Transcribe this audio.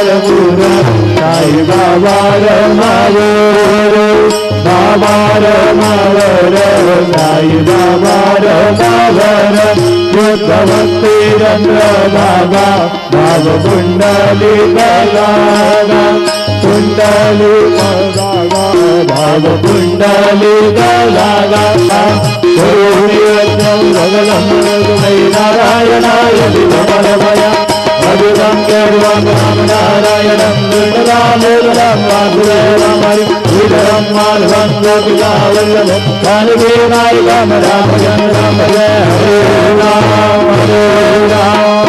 पंढरपूर साई बाबा रमावर बाबा रमावर साई बाबा रमावर भक्ती चंद्र बाबा भाव कुंडली गागा कुंडली गागा भाव कुंडली गागा नारायणाय विमलमया अभिधं केवलं राम नारायणं दुर्लभं वासुदेवमरि विदरं माधवं गोपिकावल्लभं कालवीनायकं रामजन राम जय हरे राम हरे राम